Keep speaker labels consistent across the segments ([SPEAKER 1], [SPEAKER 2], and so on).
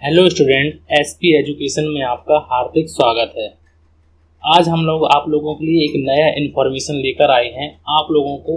[SPEAKER 1] Hello student, SP education में आपका हार्दिक स्वागत है। आज हम लोग आप लोगों के लिए एक नया इन्फॉर्मेशन लेकर आए हैं। आप लोगों को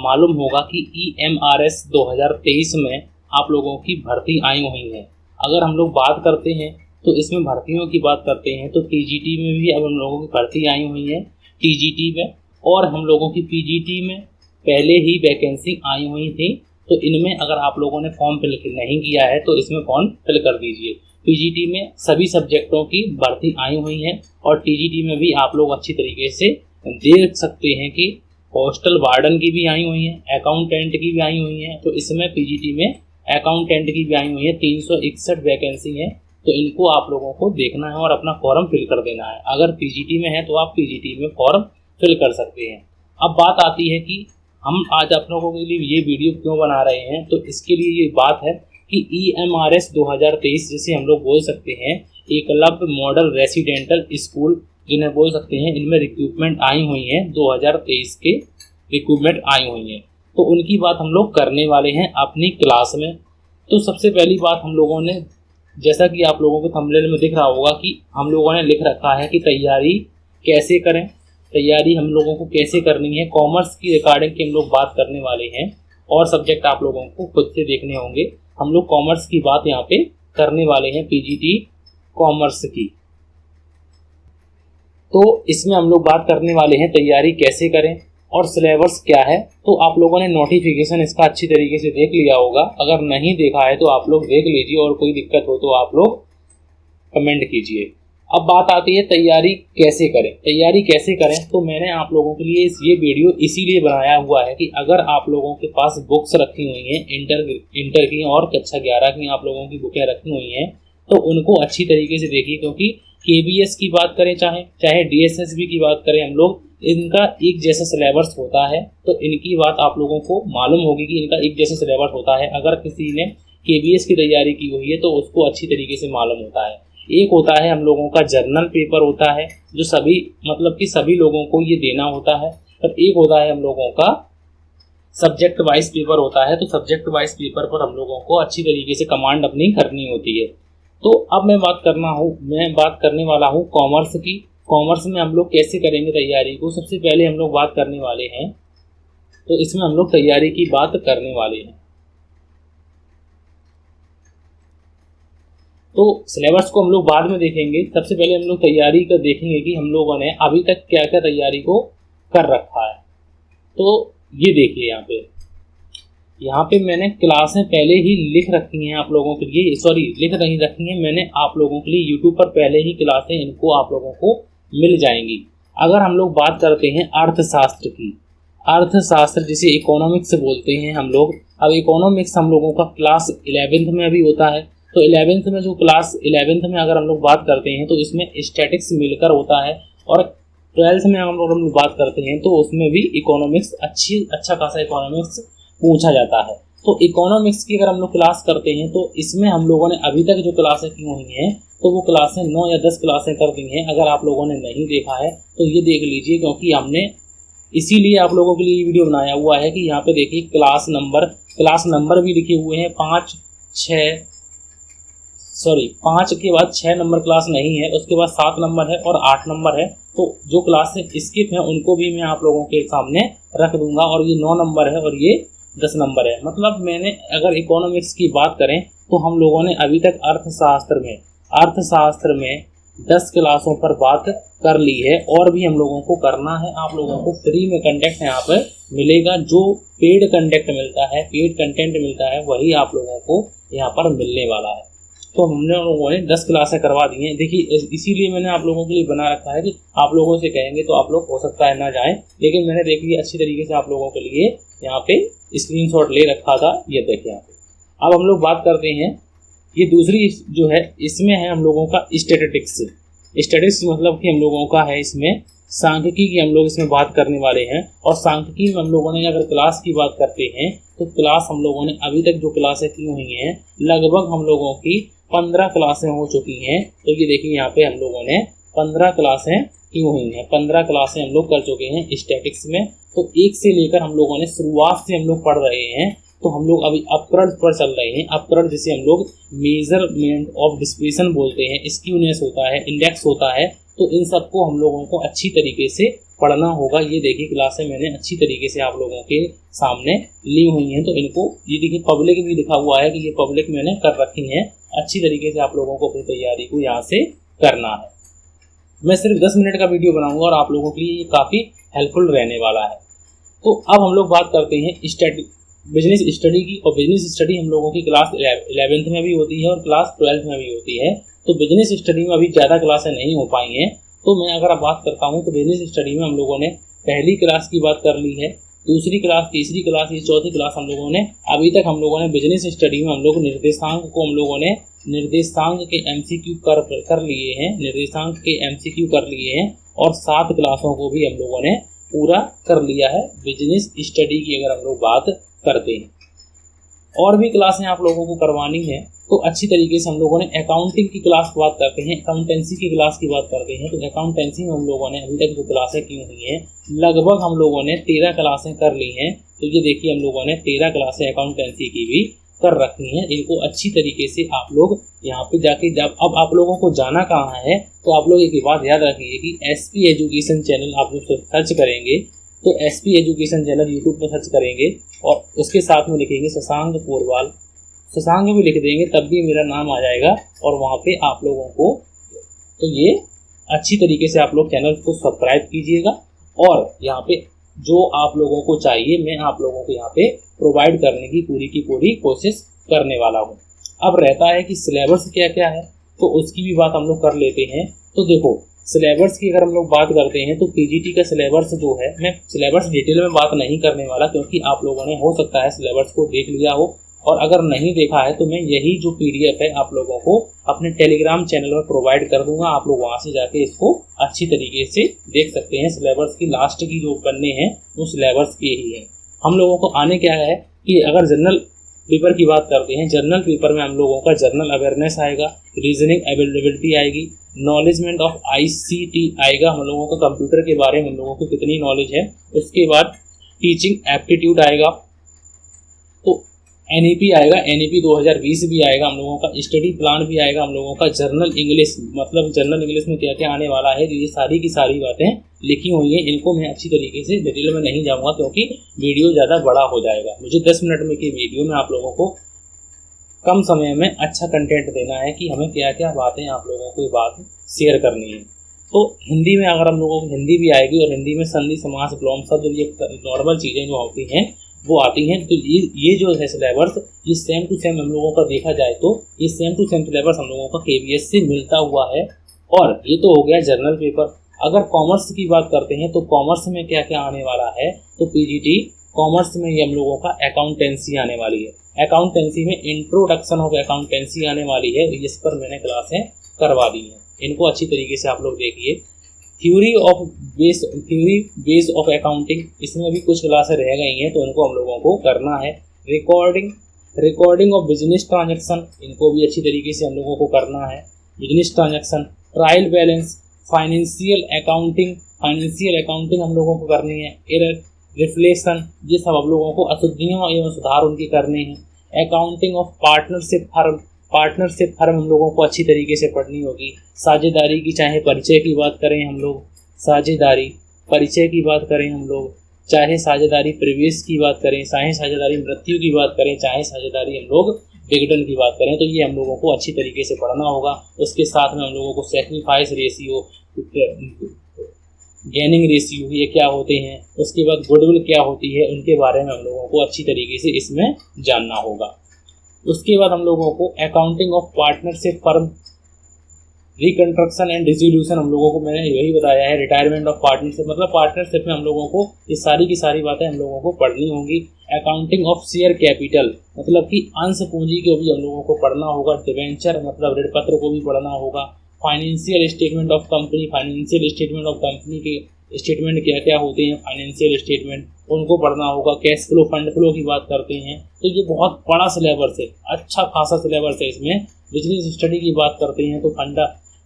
[SPEAKER 1] मालूम होगा कि EMRS 2023 में आप लोगों की भर्ती आई हुई है। अगर हम लोग बात करते हैं तो इसमें भर्तियों की बात करते हैं तो TGT में भी अब हम लोगों की भर्ती आई हुई है TGT में, और हम लोगों की PGT में पहले ही वैकेंसी आई हुई थी। तो इनमें अगर आप लोगों ने फॉर्म फिल नहीं किया है तो इसमें फॉर्म फिल कर दीजिए। PGT में सभी सब्जेक्टों की भर्ती आई हुई है और TGT में भी आप लोग अच्छी तरीके से देख सकते हैं कि हॉस्टल वार्डन की भी आई हुई है, अकाउंटेंट की भी आई हुई है। तो इसमें PGT में अकाउंटेंट की भी आई हुई है, 361 वैकेंसी है। तो इनको आप लोगों को देखना है और अपना फॉर्म फिल कर देना है। अगर PGT में है तो आप PGT में फॉर्म फिल कर सकते हैं। अब बात आती है कि हम आज आप लोगों के लिए ये वीडियो क्यों बना रहे हैं। तो इसके लिए ये बात है कि EMRS 2023 जिसे हम लोग बोल सकते हैं एकलव्य मॉडल रेसिडेंटल स्कूल जिन्हें बोल सकते हैं, इनमें रिक्रूटमेंट आई हुई है 2023 के रिक्रूटमेंट आई हुई है। तो उनकी बात हम लोग करने वाले हैं अपनी क्लास में। तो सबसे पहली बात हम लोगों ने, जैसा कि आप लोगों को थंबनेल में दिख रहा होगा कि हम लोगों ने लिख रखा है कि तैयारी कैसे करें, तैयारी हम लोगों को कैसे करनी है। कॉमर्स की रिगार्डिंग की हम लोग बात करने वाले हैं और सब्जेक्ट आप लोगों को खुद से देखने होंगे। हम लोग कॉमर्स की बात यहाँ पे करने वाले हैं, PGT कॉमर्स की। तो इसमें हम लोग बात करने वाले हैं तैयारी कैसे करें और सिलेबस क्या है। तो आप लोगों ने नोटिफिकेशन इसका अच्छी तरीके से देख लिया होगा। अगर नहीं देखा है तो आप लोग देख लीजिए और कोई दिक्कत हो तो आप लोग कमेंट कीजिए। अब बात आती है तैयारी कैसे करें। तैयारी कैसे करें तो मैंने आप लोगों के लिए ये वीडियो इसीलिए बनाया हुआ है कि अगर आप लोगों के पास बुक्स रखी हुई हैं इंटर की और कक्षा 11 की आप लोगों की बुकें रखी हुई हैं तो उनको अच्छी तरीके से देखिए, क्योंकि KBS की बात करें चाहे DSSB की बात करें, हम लोग इनका एक जैसा सिलेबस होता है। तो इनकी बात आप लोगों को मालूम होगी कि इनका एक जैसा सिलेबस होता है। अगर किसी ने KBS की तैयारी की हुई है तो उसको अच्छी तरीके से मालूम होता है। एक होता है हम लोगों का जर्नल पेपर होता है जो सभी लोगों को ये देना होता है, और एक होता है हम लोगों का सब्जेक्ट वाइज पेपर होता है। तो सब्जेक्ट वाइज पेपर पर हम लोगों को अच्छी तरीके से कमांड अपनी करनी होती है। तो अब मैं बात करने वाला हूँ कॉमर्स की। कॉमर्स में हम लोग कैसे करेंगे तैयारी को। सबसे पहले हम लोग बात करने वाले हैं, तो इसमें हम लोग तैयारी की बात करने वाले हैं। तो सिलेबस को हम लोग बाद में देखेंगे। सबसे पहले हम लोग तैयारी का देखेंगे कि हम लोगों ने अभी तक क्या क्या तैयारी को कर रखा है। तो ये देखिए यहाँ पे मैंने क्लासें पहले ही लिख रखी हैं आप लोगों के लिए, लिख नहीं रखी हैं मैंने आप लोगों के लिए यूट्यूब पर पहले ही क्लासें इनको आप लोगों को मिल जाएंगी। अगर हम लोग बात करते हैं अर्थशास्त्र की, अर्थशास्त्र जिसे इकोनॉमिक्स बोलते हैं हम लोग। अब इकोनॉमिक्स हम लोगों का क्लास 11th में अभी होता है। तो 11th में जो क्लास 11th में अगर हम लोग बात करते हैं तो इसमें स्टैटिक्स मिलकर होता है, और 12th में हम लोग बात करते हैं तो उसमें भी इकोनॉमिक्स अच्छा खासा इकोनॉमिक्स पूछा जाता है। तो इकोनॉमिक्स की अगर हम लोग क्लास करते हैं तो इसमें हम लोगों ने अभी तक जो क्लासें की हुई हैं तो वो क्लासें 9 या 10 क्लासें कर दी हैं। अगर आप लोगों ने नहीं देखा है तो ये देख लीजिए, क्योंकि हमने इसीलिए आप लोगों के लिए वीडियो बनाया हुआ है कि यहाँ पे देखिए क्लास नंबर भी लिखे हुए हैं। 5 के बाद 6 नंबर क्लास नहीं है, उसके बाद 7 नंबर है और 8 नंबर है। तो जो क्लासें स्किप हैं उनको भी मैं आप लोगों के सामने रख दूंगा, और ये 9 नंबर है और ये 10 नंबर है। मतलब मैंने अगर इकोनॉमिक्स की बात करें तो हम लोगों ने अभी तक अर्थशास्त्र में 10 क्लासों पर बात कर ली है, और भी हम लोगों को करना है। आप लोगों को फ्री में कंटेंट यहाँ पर मिलेगा। जो पेड कंटेंट मिलता है वही आप लोगों को यहाँ पर मिलने वाला है। तो हमने लोगों ने 10 क्लासें करवा दी हैं। देखिए इसीलिए मैंने आप लोगों के लिए बना रखा है कि आप लोगों से कहेंगे तो आप लोग हो सकता है ना जाएं, लेकिन मैंने देखिए अच्छी तरीके से आप लोगों के लिए यहाँ पे स्क्रीनशॉट ले रखा था। ये देखिए यहाँ पे। अब हम लोग बात करते हैं, ये दूसरी जो है इसमें है हम लोगों का स्टैटिस्टिक्स मतलब कि हम लोगों का है इसमें सांख्यिकी की हम लोग इसमें बात करने वाले हैं। और सांख्यिकी में हम लोगों ने अगर क्लास की बात करते हैं तो क्लास हम लोगों ने अभी तक जो क्लासें की हुई हैं लगभग हम लोगों की 15 क्लासें हो चुकी हैं। तो ये देखिए यहाँ पे हम लोगों ने 15 क्लासें की हुई हैं, 15 क्लासें हम लोग कर चुके हैं स्टैटिक्स में। तो 1 से लेकर हम लोगों ने शुरुआत से हम लोग पढ़ रहे हैं तो हम लोग अभी अपकरण पर चल रहे हैं। अपकरण जिसे हम लोग मेजरमेंट ऑफ डिस्पर्शन बोलते हैं, स्क्यूनेस होता है, इंडेक्स होता है, तो इन सबको हम लोगों को अच्छी तरीके से पढ़ना होगा। ये देखिए क्लासें मैंने अच्छी तरीके से आप लोगों के सामने ली हुई हैं, तो इनको ये देखिए पब्लिक भी लिखा हुआ है कि ये पब्लिक मैंने कर रखी है। अच्छी तरीके से आप लोगों को अपनी तैयारी को यहाँ से करना है। मैं सिर्फ 10 मिनट का वीडियो बनाऊंगा और आप लोगों के लिए ये काफ़ी हेल्पफुल रहने वाला है। तो अब हम लोग बात करते हैं बिजनेस स्टडी की, और बिजनेस स्टडी हम लोगों की क्लास 11th में भी होती है और क्लास 12th में भी होती है। तो बिजनेस स्टडी में अभी ज़्यादा क्लासें नहीं हो पाई हैं, तो मैं अगर अब बात करता हूँ तो बिजनेस स्टडी में हम लोगों ने पहली क्लास की बात कर ली है, दूसरी क्लास, तीसरी क्लास, ये चौथी क्लास हम लोगों ने अभी तक हम लोगों ने बिजनेस स्टडी में हम लोग निर्देशांक को हम लोगों ने निर्देशांक के MCQ कर लिए हैं, निर्देशांक के MCQ कर लिए हैं, और 7 क्लासों को भी हम लोगों ने पूरा कर लिया है बिजनेस स्टडी की अगर हम लोग बात करते हैं। और भी क्लासें आप लोगों को करवानी है, तो अच्छी तरीके से हम लोगों ने अकाउंटिंग की क्लास की बात करते हैं, अकाउंटेंसी की क्लास की बात करते हैं। तो अकाउंटेंसी में हम लोगों ने अभी तक जो क्लासें की हुई हैं, लगभग हम लोगों ने 13 क्लासें कर ली हैं। तो ये देखिए हम लोगों ने 13 क्लासें अकाउंटेंसी की भी कर रखी हैं। इनको अच्छी तरीके से आप लोग यहाँ पे जाके, जब अब आप लोगों को जाना कहाँ है, तो आप लोग एक बात याद रखिए कि SP एजुकेशन चैनल आप लोग सर्च करेंगे, तो SP एजुकेशन चैनल यूट्यूब पर सर्च करेंगे और उसके साथ में लिखेंगे शशांक पोरवाल, शशांक भी लिख देंगे तब भी मेरा नाम आ जाएगा, और वहाँ पे आप लोगों को, तो ये अच्छी तरीके से आप लोग चैनल को सब्सक्राइब कीजिएगा। और यहाँ पे जो आप लोगों को चाहिए मैं आप लोगों को यहाँ पे प्रोवाइड करने की पूरी कोशिश करने वाला हूँ। अब रहता है कि सिलेबस क्या क्या है, तो उसकी भी बात हम लोग कर लेते हैं। तो देखो सिलेबस की अगर हम लोग बात करते हैं तो PGT का सिलेबस जो है, मैं सिलेबस डिटेल में बात नहीं करने वाला, क्योंकि आप लोगों ने हो सकता है सिलेबस को देख लिया हो, और अगर नहीं देखा है तो मैं यही जो PDF है आप लोगों को अपने टेलीग्राम चैनल में प्रोवाइड कर दूंगा। आप लोग वहां से जाके इसको अच्छी तरीके से देख सकते हैं। सिलेबस की लास्ट की जो पन्ने हैं वो सिलेबस के ही हैं। हम लोगों को आने क्या है कि अगर जनरल पेपर की बात करते हैं, जनरल पेपर में हम लोगों का जनरल अवेयरनेस आएगा, रीजनिंग एबिलिटी आएगी, नॉलेजमेंट ऑफ ICT आएगा, हम लोगों को कंप्यूटर के बारे में हम लोगों को कितनी नॉलेज है, उसके बाद टीचिंग एप्टीट्यूड आएगा, तो NEP आएगा, NEP 2020 भी आएगा, हम लोगों का स्टडी प्लान भी आएगा, हम लोगों का जर्नल इंग्लिश, मतलब जर्नल इंग्लिश में क्या क्या आने वाला है, ये सारी की सारी बातें लिखी हुई हैं। इनको मैं अच्छी तरीके से डिटेल में नहीं जाऊँगा क्योंकि वीडियो ज़्यादा बड़ा हो जाएगा। मुझे 10 मिनट में की वीडियो में आप लोगों को कम समय में अच्छा कंटेंट देना है कि हमें क्या क्या बातें आप लोगों को ये बात शेयर करनी है। तो हिंदी में अगर हम लोगों को हिंदी भी आएगी, और हिंदी में संधि समास विलोम शब्द, ये नॉर्मल चीज़ें जो होती हैं वो आती हैं। तो ये जो है सिलेबस, ये सेम टू सेम हम लोगों का देखा जाए तो ये सेम टू सेम सिलेबस हम लोगों का KVS से मिलता हुआ है। और ये तो हो गया जनरल पेपर। अगर कॉमर्स की बात करते हैं तो कॉमर्स में क्या क्या आने वाला है, तो PGT कॉमर्स में ये हम लोगों का अकाउंटेंसी आने वाली है। अकाउंटेंसी में इंट्रोडक्शन ऑफ अकाउंटेंसी आने वाली है, इस पर मैंने क्लासें करवा दी हैं, इनको अच्छी तरीके से आप लोग देखिए। थ्योरी बेस ऑफ अकाउंटिंग, इसमें भी कुछ क्लासें रह गई हैं, तो इनको हम लोगों को करना है। रिकॉर्डिंग ऑफ बिजनेस ट्रांजैक्शन, इनको भी अच्छी तरीके से हम लोगों को करना है। Business transaction, trial balance, financial accounting हम लोगों को करनी है। एरर, रिफ्लेक्शन, ये सब हम लोगों को अशुद्धियों एवं सुधार उनकी करने हैं। अकाउंटिंग ऑफ पार्टनरशिप फर्म हम लोगों को अच्छी तरीके से पढ़नी होगी। साझेदारी की, चाहे परिचय की बात करें हम लोग, परिचय की बात करें हम लोग, चाहे साझेदारी प्रवेश की बात करें, चाहे साझेदारी मृत्यु की बात करें, चाहे साझेदारी हम लोग विघटन की बात करें, तो ये हम लोगों को अच्छी तरीके से पढ़ना होगा। उसके साथ में हम लोगों को सैक्रिफाइस रेशियो, गेनिंग रेशियो ये क्या होते हैं, उसके बाद गुडविल क्या होती है, उनके बारे में हम लोगों को अच्छी तरीके से इसमें जानना होगा। उसके बाद हम लोगों को accounting of partnership firm, reconstruction and dissolution हम लोगों को मैंने यही बताया है। रिटायरमेंट ऑफ पार्टनरशिप, मतलब पार्टनरशिप में हम लोगों को ये सारी की सारी बातें हम लोगों को पढ़नी होंगी। अकाउंटिंग ऑफ शेयर कैपिटल, मतलब कि अंश पूंजी को भी हम लोगों को पढ़ना होगा। डिवेंचर मतलब ऋण पत्र को भी पढ़ना होगा। Financial statement of company, financial statement of company के स्टेटमेंट क्या क्या होते हैं, फाइनेंशियल स्टेटमेंट उनको पढ़ना होगा। कैश फ्लो, फंड फ्लो की बात करते हैं, तो ये बहुत बड़ा सिलेबस है, अच्छा खासा सिलेबस है इसमें। बिजनेस स्टडी की बात करते हैं तो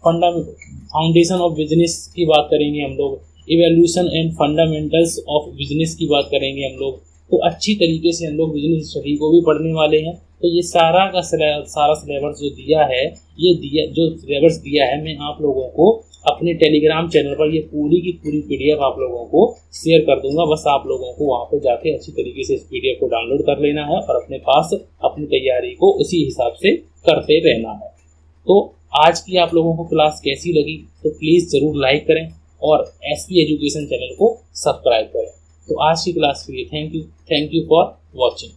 [SPEAKER 1] फाउंडेशन ऑफ बिजनेस की बात करेंगे हम लोग। Evaluation and fundamentals of business की बात करेंगे हम लोग। तो अच्छी तरीके से हम लोग बिजनेस स्टडी को भी पढ़ने वाले हैं। तो ये सारा सिलेबस जो दिया है, जो सिलेबस दिया है, मैं आप लोगों को अपने टेलीग्राम चैनल पर ये पूरी की पूरी पीडीएफ आप लोगों को शेयर कर दूंगा। बस आप लोगों को वहाँ पे जाके अच्छी तरीके से इस पीडीएफ को डाउनलोड कर लेना है और अपने पास अपनी तैयारी को उसी हिसाब से करते रहना है। तो आज की आप लोगों को क्लास कैसी लगी तो प्लीज़ ज़रूर लाइक करें और एसपी एजुकेशन चैनल को सब्सक्राइब करें। तो आज की क्लास के लिए थैंक यू फॉर वॉचिंग।